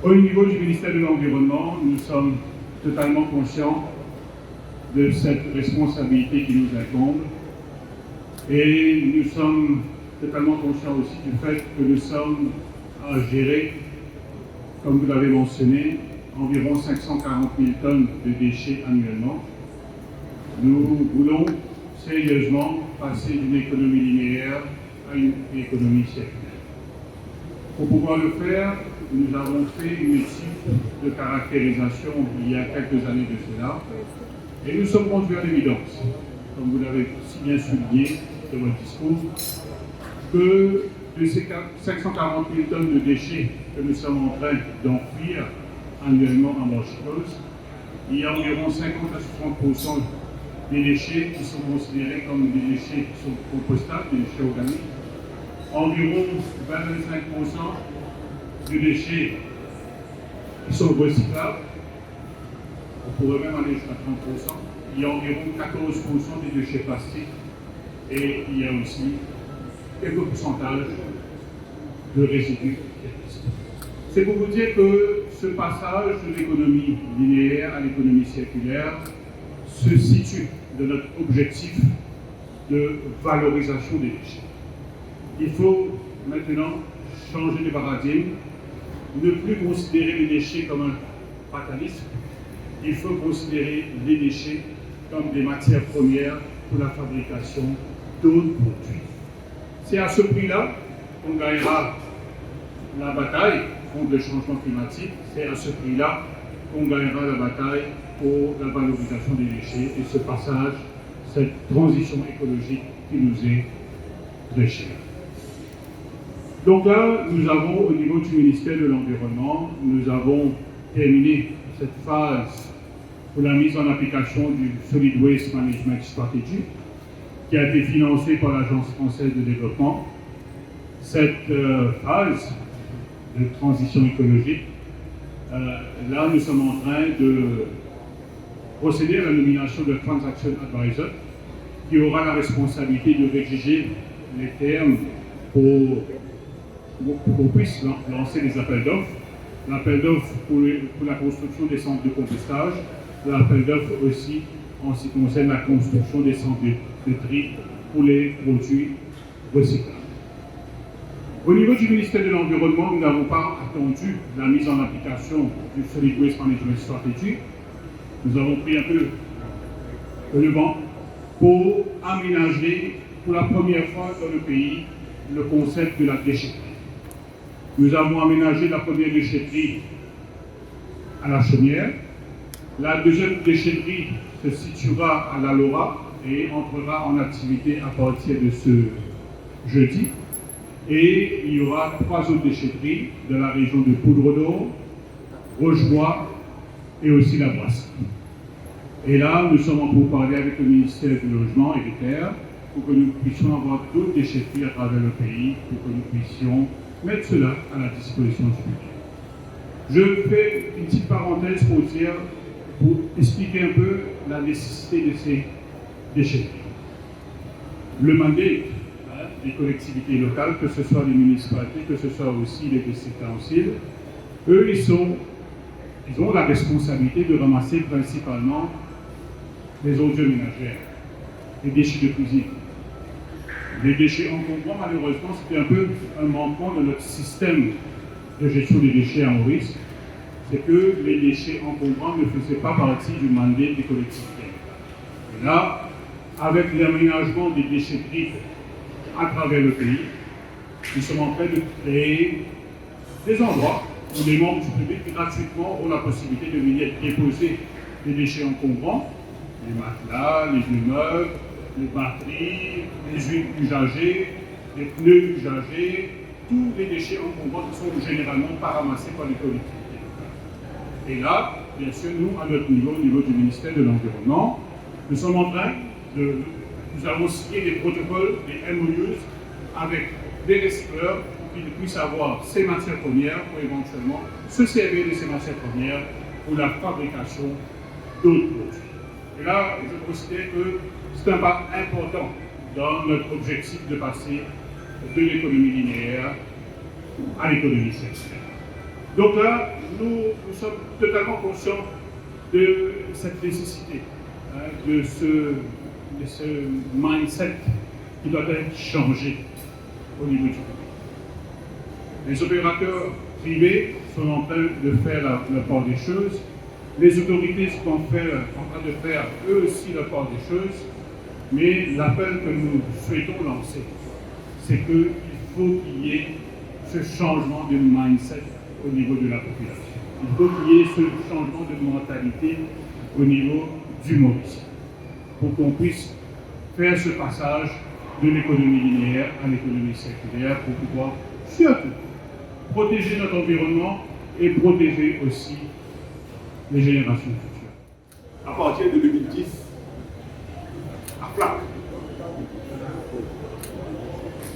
Au niveau du ministère de l'Environnement, nous sommes totalement conscients de cette responsabilité qui nous incombe et nous sommes totalement conscients aussi du fait que nous sommes à gérer, comme vous l'avez mentionné, environ 540 000 tonnes de déchets annuellement. Nous voulons sérieusement passer d'une économie linéaire à une économie circulaire. Pour pouvoir le faire, nous avons fait une étude de caractérisation il y a quelques années de cela, et nous sommes conduits à l'évidence, comme vous l'avez si bien souligné dans votre discours, que de ces 540 000 tonnes de déchets que nous sommes en train d'enfuir annuellement en blanchiteuse, il y a environ 50 à 60% des déchets qui sont considérés comme des déchets qui sont compostables, des déchets organiques, environ 20-25% de déchets qui sont recyclables, on pourrait même aller jusqu'à 30%, il y a environ 14% des déchets plastiques et il y a aussi quelques pourcentages de résidus. C'est pour vous dire que ce passage de l'économie linéaire à l'économie circulaire se situe dans notre objectif de valorisation des déchets. Il faut maintenant changer de paradigme, ne plus considérer les déchets comme un fatalisme, il faut considérer les déchets comme des matières premières pour la fabrication d'autres produits. C'est à ce prix-là qu'on gagnera la bataille contre le changement climatique, c'est à ce prix-là qu'on gagnera la bataille pour la valorisation des déchets et ce passage, cette transition écologique qui nous est très chère. Donc là, nous avons au niveau du ministère de l'Environnement, nous avons terminé cette phase pour la mise en application du Solid Waste Management Strategy qui a été financée par l'Agence française de développement. Cette phase de transition écologique, là nous sommes en train de procéder à la nomination de Transaction Advisor qui aura la responsabilité de rédiger les termes pour qu'on puisse lancer des appels d'offres. L'appel d'offres pour la construction des centres de compostage, l'appel d'offres aussi en ce qui concerne la construction des centres de tri pour les produits recyclables. Au niveau du ministère de l'Environnement, nous n'avons pas attendu la mise en application du Solid Waste Management Strategy. Nous avons pris un peu le vent pour aménager pour la première fois dans le pays le concept de la déchetterie. Nous avons aménagé la première déchetterie à la Chaumière. La deuxième déchetterie se situera à la Laura et entrera en activité à partir de ce jeudi. Et il y aura 3 autres déchetteries de la région de Poudre-d'Or, Rochebois et aussi la Brasserie. Et là, nous sommes en pourparlers avec le ministère du Logement et des Terres pour que nous puissions avoir d'autres déchetteries à travers le pays, pour que nous puissions mettre cela à la disposition du public. Je fais une petite parenthèse pour expliquer un peu la nécessité de ces déchetteries. Le mandat des collectivités locales, que ce soit les municipalités, que ce soit aussi les districts councils, eux, ils ont la responsabilité de ramasser principalement les ordures ménagères, les déchets de cuisine. Les déchets encombrants, malheureusement, c'était un peu un manquement de notre système de gestion des déchets à Maurice, c'est que les déchets encombrants ne faisaient pas partie du mandat des collectivités. Et là, avec l'aménagement des déchetteries à travers le pays, nous sommes en train de créer des endroits où les membres du public gratuitement ont la possibilité de venir déposer des déchets encombrants, les matelas, les vieux meubles, les batteries, les huiles usagées, les pneus usagés, tous les déchets encombrants qui sont généralement pas ramassés par les collectivités locales. Et là, bien sûr, nous, à notre niveau, au niveau du ministère de l'Environnement, nous sommes en train nous avons signé des protocoles, des MOUs, avec des recycleurs pour qu'ils puissent avoir ces matières premières pour éventuellement se servir de ces matières premières pour la fabrication d'autres produits. Et là, je considère que c'est un pas important dans notre objectif de passer de l'économie linéaire à l'économie circulaire. Donc là, nous sommes totalement conscients de cette nécessité, hein, de ce mindset qui doit être changé au niveau du public. Les opérateurs privés sont en train de faire la part des choses. Les autorités sont en train de faire eux aussi la part des choses. Mais l'appel que nous souhaitons lancer, c'est qu'il faut qu'il y ait ce changement de mindset au niveau de la population. Il faut qu'il y ait ce changement de mentalité au niveau du Maurice, pour qu'on puisse faire ce passage de l'économie linéaire à l'économie circulaire pour pouvoir surtout protéger notre environnement et protéger aussi les générations futures. À partir de 2010, à Flac,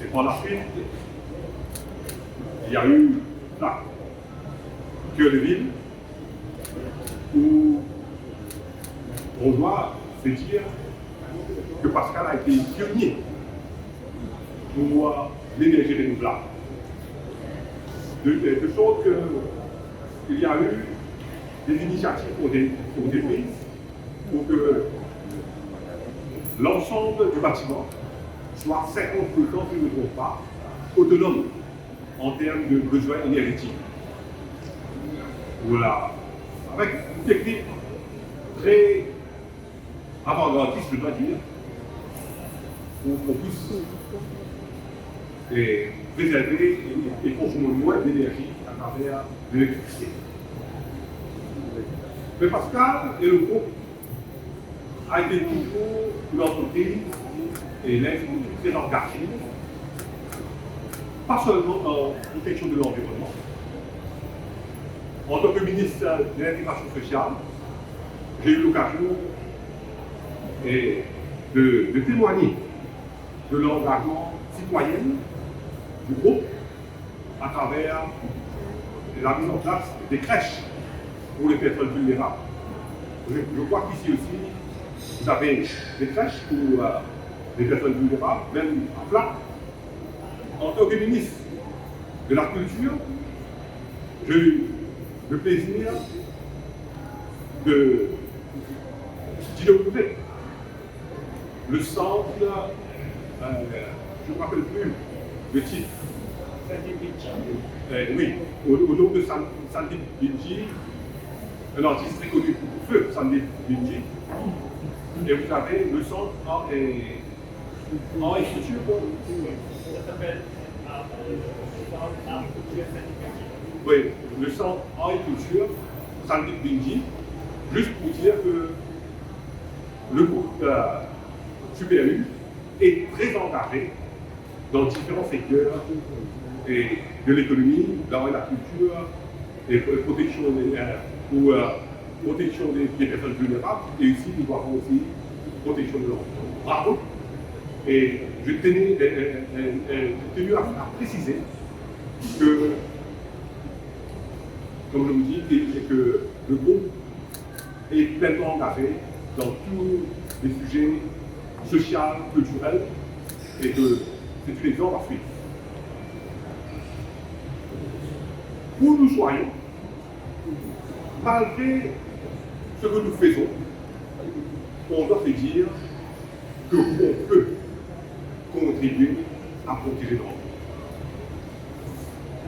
et par la suite, il y a eu Flac, cœur de ville, où on doit se dire que Pascal a été pionnier pour l'énergie renouvelable. De sorte qu'il y a eu des initiatives qui ont été prises pour que l'ensemble du bâtiment soit 50%, si je ne me trompe pas, autonome en termes de besoins énergétiques. Voilà. Avec une technique très avant-gardiste, je dois dire, pour qu'on puisse préserver et consommer moins d'énergie à travers l'électricité. Mais Pascal et le groupe a été toujours une entreprise et l'institut très engagée, pas seulement dans la protection de l'environnement. En tant que ministre de l'Intégration sociale, j'ai eu l'occasion de témoigner de l'engagement citoyen du groupe à travers la mise en place des crèches pour les personnes vulnérables. Je crois qu'ici aussi, vous avez des crèches pour les personnes vulnérables, même à Flac. En tant que ministre de la Culture, j'ai eu le plaisir d'inaugurer le centre, je ne me rappelle plus le titre. Oui, au nom de Sandeep Binji, un artiste très connu pour feu, Sandeep Binji. Et vous avez le centre en écriture. Ça s'appelle oui, le centre art et culture, Sandeep Binji, juste pour dire que le groupe Super U est très engagé dans différents secteurs de l'économie, dans la culture, et protection des personnes vulnérables, et ici nous avons aussi protection de l'environnement. Bravo! Et je tenais à préciser que, comme je vous dis, que le groupe est pleinement engagé dans tous les sujets sociaux, culturels, et que c'est une exemple à suivre. Où nous soyons, malgré ce que nous faisons, on doit se dire que l'on peut contribuer à protéger l'environnement.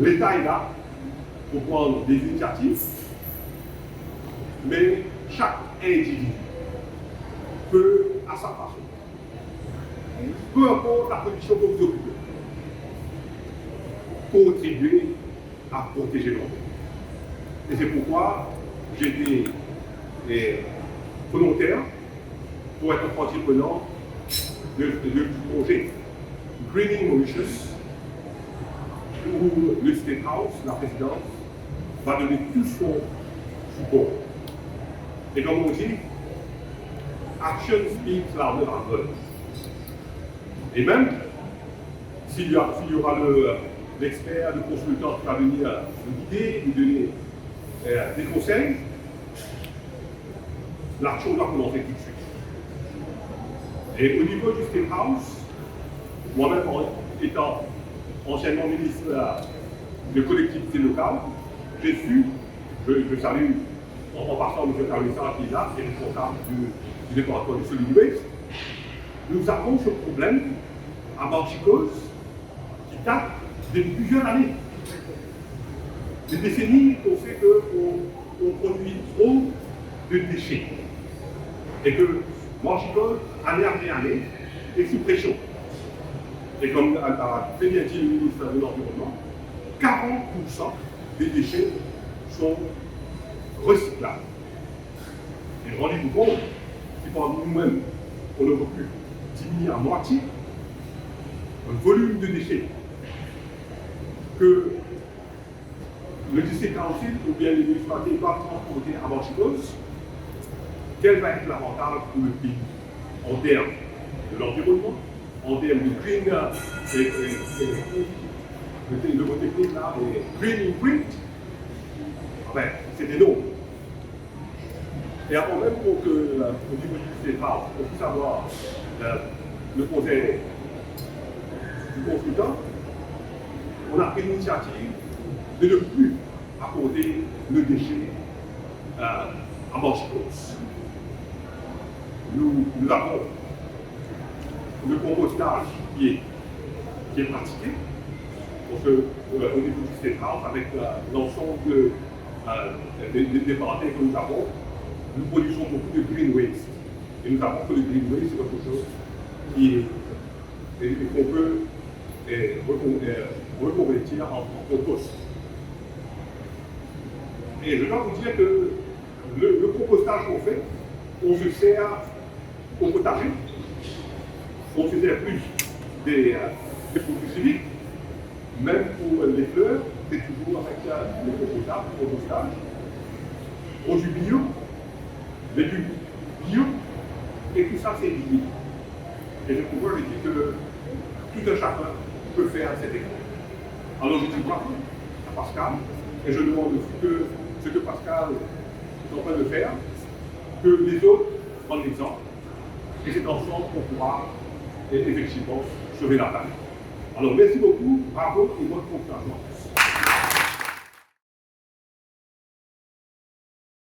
L'État est là pour prendre des initiatives, mais chaque individu peut, à sa façon, peu importe la position que vous occupez, contribuer à protéger l'environnement. Et c'est pourquoi j'ai été volontaire pour être partie prenante du projet Greening Mauritius, où le State House, la présidence, va donner tout son support. Et comme on dit, action speaks louder than words. Et même, s'il y aura l'expert, le consultant qui va venir nous guider, nous donner des conseils, l'action doit commencer tout de suite. Et au niveau du State House, moi-même étant anciennement ministre de collectivité locale, j'ai su je salue en passant M. Carissa qui est là, qui est responsable du département du Solid Waste. Nous avons ce problème à Manchicos qui date de plusieurs années. Des décennies qu'on fait qu'on produit trop de déchets. Et que Manchicos, année après année, est sous pression. Et comme a très bien dit le ministre de l'Environnement, 40% des déchets sont recyclables. Et rendez-vous compte, si par nous-mêmes, on ne peut plus diminuer à moitié un volume de déchets que le district council ou bien les municipalités doivent transporter à Manchicos, quel va être l'avantage pour le pays en termes de l'environnement, en termes de green, le mot technique là, green imprint, enfin, c'est énorme. Et avant même pour que au niveau du CEPAL, on puisse avoir le conseil du consultant, on a pris l'initiative de ne plus apporter le déchet à Manchicos. Nous avons le compostage qui est pratiqué, parce qu'au niveau du State House, avec l'ensemble des partenaires que nous avons, nous produisons beaucoup de green waste. Et nous savons que le green waste, c'est quelque chose qu'on peut reconvertir en compost. Et je dois vous dire que le compostage qu'on fait, on se sert au potager, on se sert plus des produits chimiques, même pour les fleurs, c'est toujours avec le compostage, produits bio, légumes bio, et tout ça c'est lié. Et je pourrais dire que tout un chacun peut faire cet effort. Alors je dis bravo à Pascal, et je demande aussi que ce que Pascal est en train de faire, que les autres prennent l'exemple, et c'est ensemble qu'on pourra effectivement sauver la planète. Alors merci beaucoup, bravo et bonne continuation.